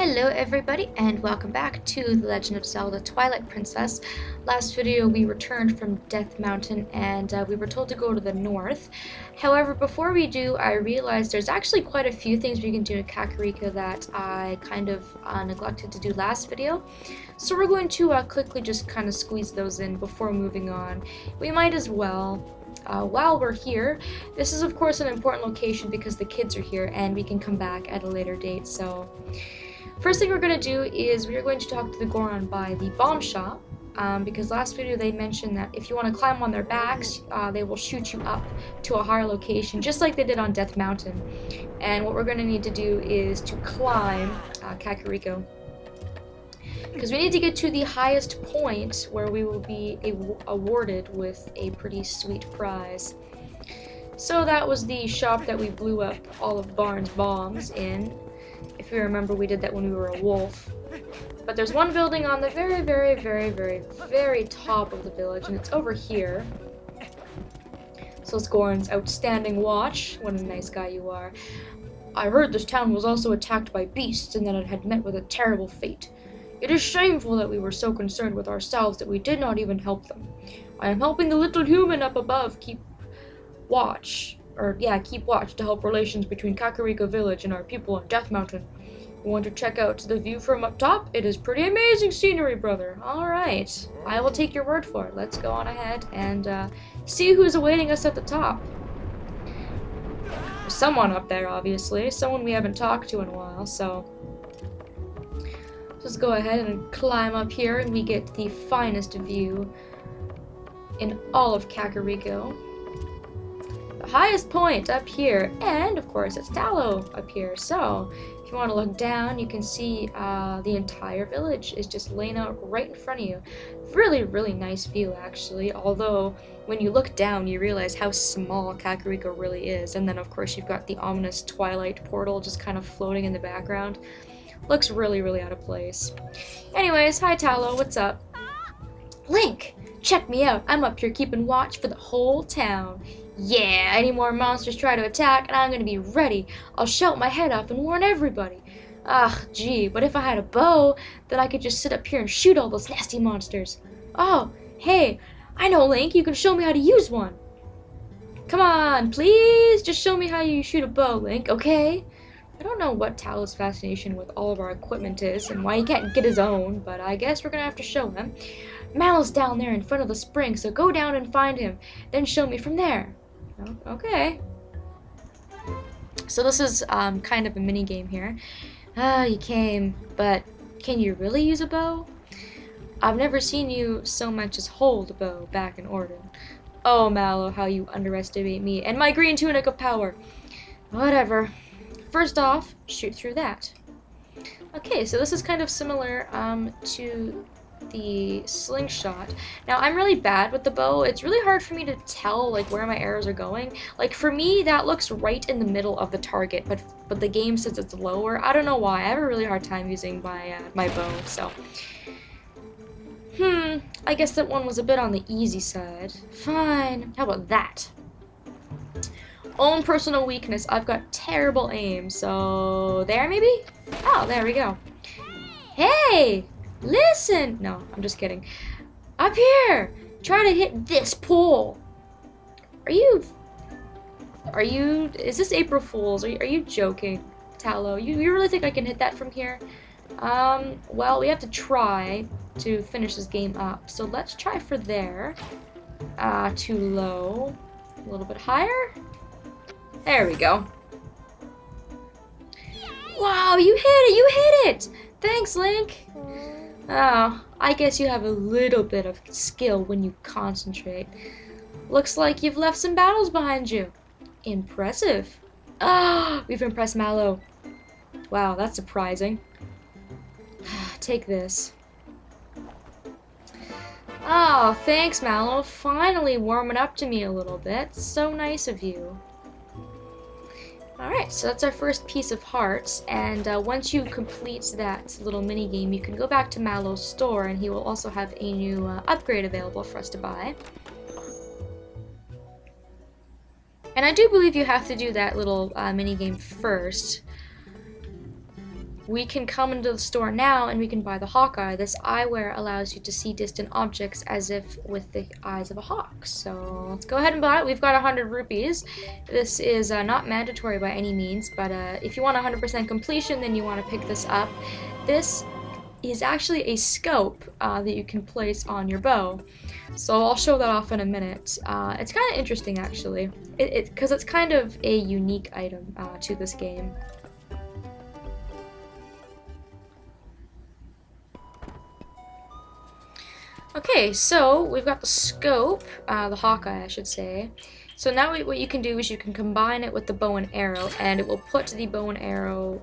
Hello everybody and welcome back to The Legend of Zelda Twilight Princess. Last video we returned from Death Mountain and we were told to go to the north. However, before we do, I realized there's actually quite a few things we can do in Kakariko that I kind of neglected to do last video. So we're going to quickly just kind of squeeze those in before moving on. We might as well. While we're here, this is of course an important location because the kids are here and we can come back at a later date. So first thing we're going to do is we are going to talk to the Goron by the bomb shop, because last video they mentioned that if you want to climb on their backs, they will shoot you up to a higher location, just like they did on Death Mountain. And what we're going to need to do is to climb Kakariko, because we need to get to the highest point where we will be awarded with a pretty sweet prize. So that was the shop that we blew up all of Barn's bombs in. If you remember, we did that when we were a wolf. But there's one building on the very top of the village, and it's over here. So it's Goron's outstanding watch. What a nice guy you are. I heard this town was also attacked by beasts, and that it had met with a terrible fate. It is shameful that we were so concerned with ourselves that we did not even help them. I am helping the little human up above keep watch to help relations between Kakariko Village and our people on Death Mountain. You want to check out the view from up top? It is pretty amazing scenery, brother. Alright, I will take your word for it. Let's go on ahead and see who's awaiting us at the top. There's someone up there, obviously. Someone we haven't talked to in a while, so let's go ahead and climb up here and we get the finest view in all of Kakariko. The highest point up here, and of course it's Tallow up here. So if you want to look down, you can see the entire village is just laying out right in front of you. Really nice view, actually, although when you look down you realize how small Kakariko really is. And then of course you've got the ominous Twilight portal just kind of floating in the background. Looks really out of place. Anyways, hi Tallow, what's up? Link, check me out. I'm up here keeping watch for the whole town. Yeah, any more monsters try to attack, and I'm gonna be ready. I'll shout my head off and warn everybody. Ugh, gee, but if I had a bow, then I could just sit up here and shoot all those nasty monsters. Oh, hey, I know, Link, you can show me how to use one. Come on, please, just show me how you shoot a bow, Link, okay? I don't know what Tallow's fascination with all of our equipment is, and why he can't get his own, but I guess we're gonna have to show him. Mallow's down there in front of the spring, so go down and find him, then show me from there. Okay. So this is kind of a mini game here. You came, but can you really use a bow? I've never seen you so much as hold a bow back in Orden. Oh, Mallow, how you underestimate me and my green tunic of power. Whatever. First off, shoot through that. Okay, so this is kind of similar to the slingshot. Now, I'm really bad with the bow. It's really hard for me to tell like where my arrows are going. Like for me, that looks right in the middle of the target, but the game says it's lower. I don't know why. I have a really hard time using my bow. So, I guess that one was a bit on the easy side. Fine. How about that? Own personal weakness. I've got terrible aim. So there, maybe. Oh, there we go. Hey. Listen! No, I'm just kidding. Up here! Try to hit this pole! Is this April Fool's? Are you joking, Tallow? You really think I can hit that from here? Well, we have to try to finish this game up. So let's try for there. Too low. A little bit higher? There we go. Wow, you hit it! You hit it! Thanks, Link! Oh, I guess you have a little bit of skill when you concentrate. Looks like you've left some battles behind you. Impressive. Ah, we've impressed Mallow. Wow, that's surprising. Take this. Oh, thanks, Mallow. Finally warming up to me a little bit. So nice of you. Alright, so that's our first piece of hearts, and once you complete that little mini game, you can go back to Mallow's store, and he will also have a new upgrade available for us to buy. And I do believe you have to do that little mini game first. we can come into the store now and we can buy the hawk eye. This eyewear allows you to see distant objects as if with the eyes of a hawk. So let's go ahead and buy it. We've got 100 rupees. This is not mandatory by any means, but if you want 100% completion, then you want to pick this up. This is actually a scope that you can place on your bow. So I'll show that off in a minute. It's kind of interesting actually, because it's kind of a unique item to this game. Okay, so we've got the scope, the hawkeye I should say. So now what you can do is you can combine it with the bow and arrow, and it will put the bow and arrow,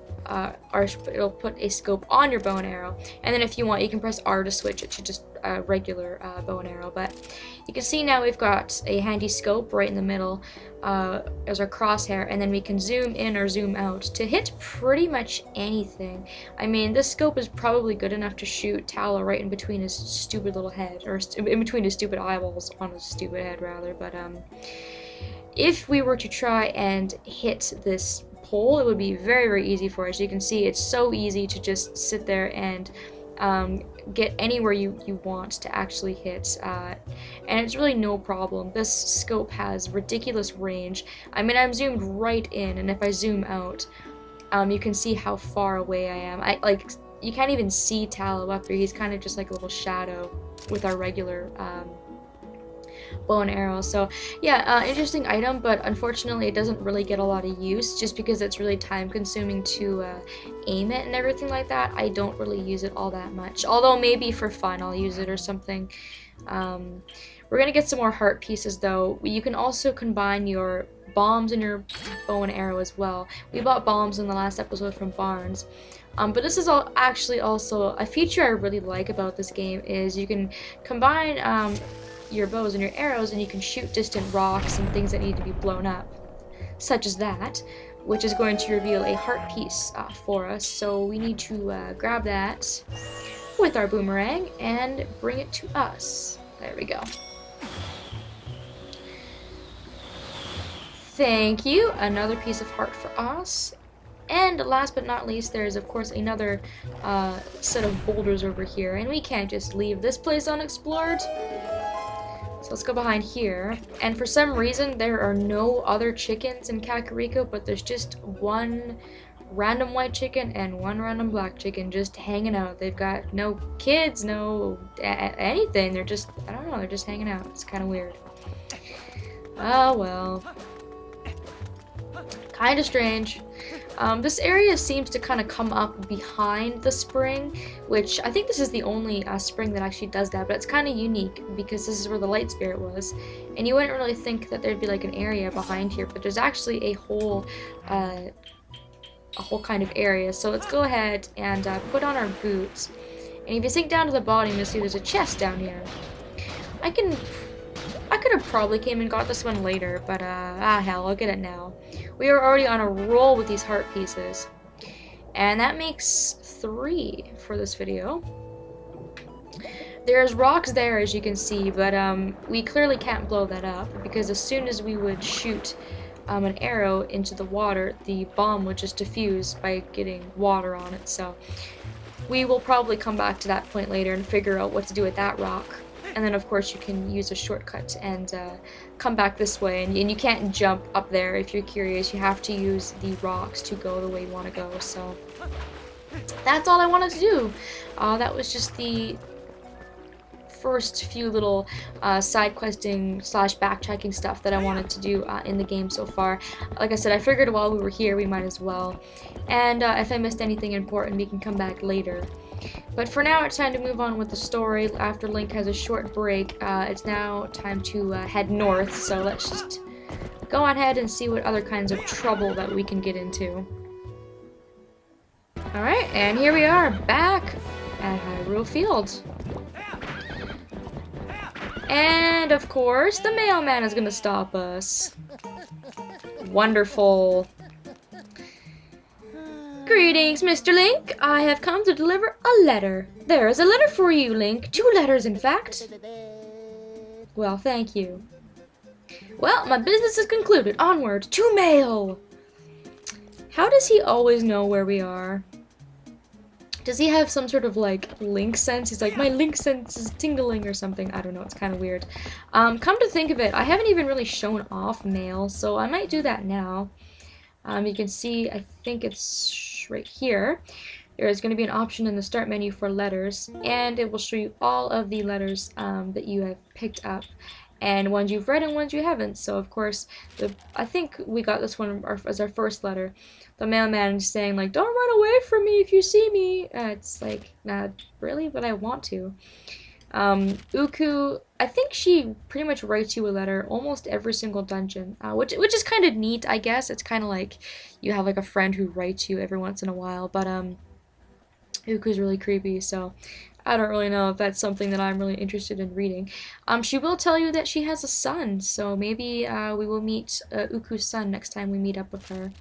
or it'll put a scope on your bow and arrow. And then if you want, you can press R to switch it to just a regular bow and arrow. But you can see now we've got a handy scope right in the middle as our crosshair, and then we can zoom in or zoom out to hit pretty much anything. I mean, this scope is probably good enough to shoot Talo right in between his stupid little head, or in between his stupid eyeballs on his stupid head rather. But if we were to try and hit this pole, it would be very, very easy for us. You can see it's so easy to just sit there and get anywhere you want to actually hit, and it's really no problem. This scope has ridiculous range. I mean, I'm zoomed right in, and if I zoom out, you can see how far away I am. You can't even see Talo up here. He's kind of just like a little shadow with our regular bow and arrow. So yeah, interesting item, but unfortunately it doesn't really get a lot of use just because it's really time consuming to aim it and everything like that. I don't really use it all that much, although maybe for fun I'll use it or something. We're gonna get some more heart pieces though. You can also combine your bombs and your bow and arrow as well. We bought bombs in the last episode from Barnes. But this is actually also a feature I really like about this game is you can combine your bows and your arrows, and you can shoot distant rocks and things that need to be blown up, such as that, which is going to reveal a heart piece for us. So we need to grab that with our boomerang and bring it to us. There we go. Thank you. Another piece of heart for us. And last but not least, there's of course another set of boulders over here, and we can't just leave this place unexplored. So let's go behind here, and for some reason there are no other chickens in Kakariko, but there's just one random white chicken and one random black chicken just hanging out. They've got no kids, no anything. They're just, I don't know, they're just hanging out. It's kind of weird. Oh well. Kind of strange. This area seems to kind of come up behind the spring, which I think this is the only spring that actually does that, but it's kind of unique because this is where the light spirit was, and you wouldn't really think that there'd be like an area behind here, but there's actually a whole kind of area. So let's go ahead and put on our boots, and if you sink down to the bottom, you'll see there's a chest down here. I could have probably came and got this one later, but hell, I'll get it now. We are already on a roll with these heart pieces. And that makes 3 for this video. There's rocks there, as you can see, but we clearly can't blow that up, because as soon as we would shoot an arrow into the water, the bomb would just diffuse by getting water on it. So we will probably come back to that point later and figure out what to do with that rock. And then of course you can use a shortcut and come back this way, and you can't jump up there if you're curious. You have to use the rocks to go the way you want to go. So that's all I wanted to do. That was just the first few little side questing / backtracking stuff that I wanted to do in the game so far. Like I said, I figured while we were here we might as well, and if I missed anything important we can come back later. But for now, it's time to move on with the story. After Link has a short break, it's now time to head north, so let's just go on ahead and see what other kinds of trouble that we can get into. Alright, and here we are, back at Hyrule Field. And of course, the mailman is gonna stop us. Wonderful. Greetings, Mr. Link. I have come to deliver a letter. There is a letter for you, Link. 2 letters, in fact. Well, thank you. Well, my business is concluded. Onward to mail. How does he always know where we are? Does he have some sort of like link sense? He's like, my link sense is tingling or something. I don't know, it's kind of weird. Come to think of it, I haven't even really shown off mail, so I might do that now. You can see, I think it's right here. There's going to be an option in the start menu for letters, and it will show you all of the letters that you have picked up, and ones you've read and ones you haven't. So of course, I think we got this one as our first letter. The mailman is saying like, don't run away from me if you see me. It's like, nah, really, but I want to. Uku, I think she pretty much writes you a letter almost every single dungeon, which is kind of neat, I guess. It's kind of like you have like a friend who writes you every once in a while, but Uku's really creepy, so I don't really know if that's something that I'm really interested in reading. She will tell you that she has a son, so maybe we will meet Uku's son next time we meet up with her.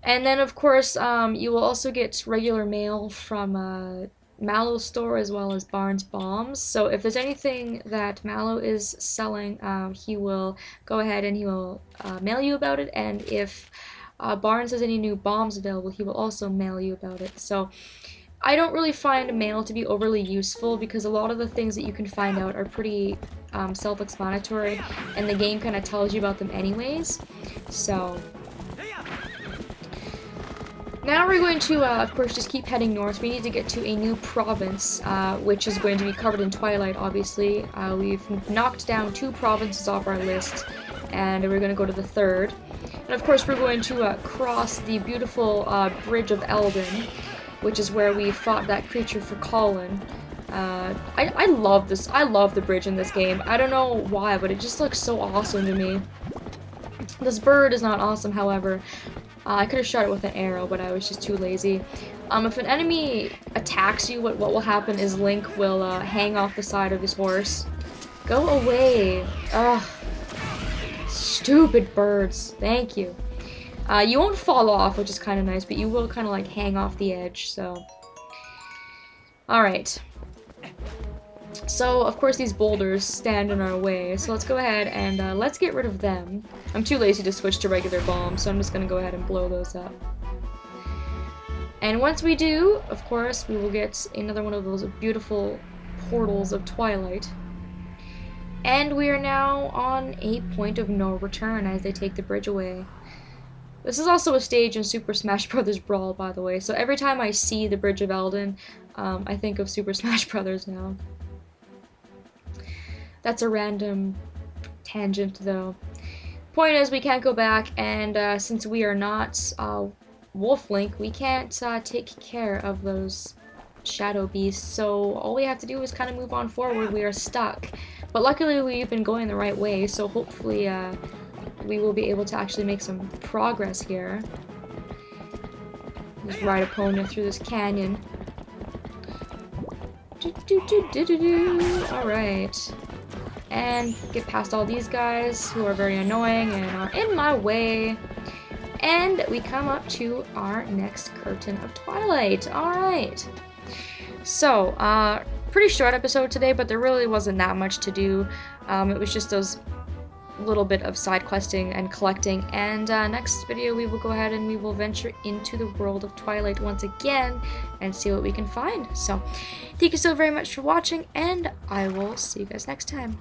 And then, of course, you will also get regular mail from Mallow's store as well as Barnes Bombs. So if there's anything that Mallow is selling, he will go ahead and he will mail you about it. And if Barnes has any new bombs available, he will also mail you about it. So I don't really find mail to be overly useful because a lot of the things that you can find out are pretty self-explanatory, and the game kind of tells you about them anyways. So now we're going to, of course, just keep heading north. We need to get to a new province, which is going to be covered in Twilight, obviously. We've knocked down 2 provinces off our list, and we're going to go to the 3rd. And of course, we're going to cross the beautiful Bridge of Eldin, which is where we fought that creature for Colin. I love this. I love the bridge in this game. I don't know why, but it just looks so awesome to me. This bird is not awesome, however. I could have shot it with an arrow, but I was just too lazy. If an enemy attacks you, what will happen is Link will hang off the side of his horse. Go away. Ugh. Stupid birds. Thank you. You won't fall off, which is kind of nice, but you will kind of like hang off the edge, so. Alright. So, of course, these boulders stand in our way, so let's go ahead and let's get rid of them. I'm too lazy to switch to regular bombs, so I'm just going to go ahead and blow those up. And once we do, of course, we will get another one of those beautiful portals of Twilight. And we are now on a point of no return as they take the bridge away. This is also a stage in Super Smash Bros. Brawl, by the way, so every time I see the Bridge of Eldin, I think of Super Smash Bros. Now. That's a random tangent, though. Point is, we can't go back, and since we are not Wolf Link, we can't take care of those shadow beasts, so all we have to do is kind of move on forward. We are stuck. But luckily, we've been going the right way, so hopefully we will be able to actually make some progress here. Just ride opponent through this canyon. Alright. And get past all these guys who are very annoying and are in my way. And we come up to our next curtain of Twilight. Alright. So, pretty short episode today, but there really wasn't that much to do. It was just those little bit of side questing and collecting, and next video we will go ahead and we will venture into the world of Twilight once again and see what we can find. So thank you so very much for watching, and I will see you guys next time.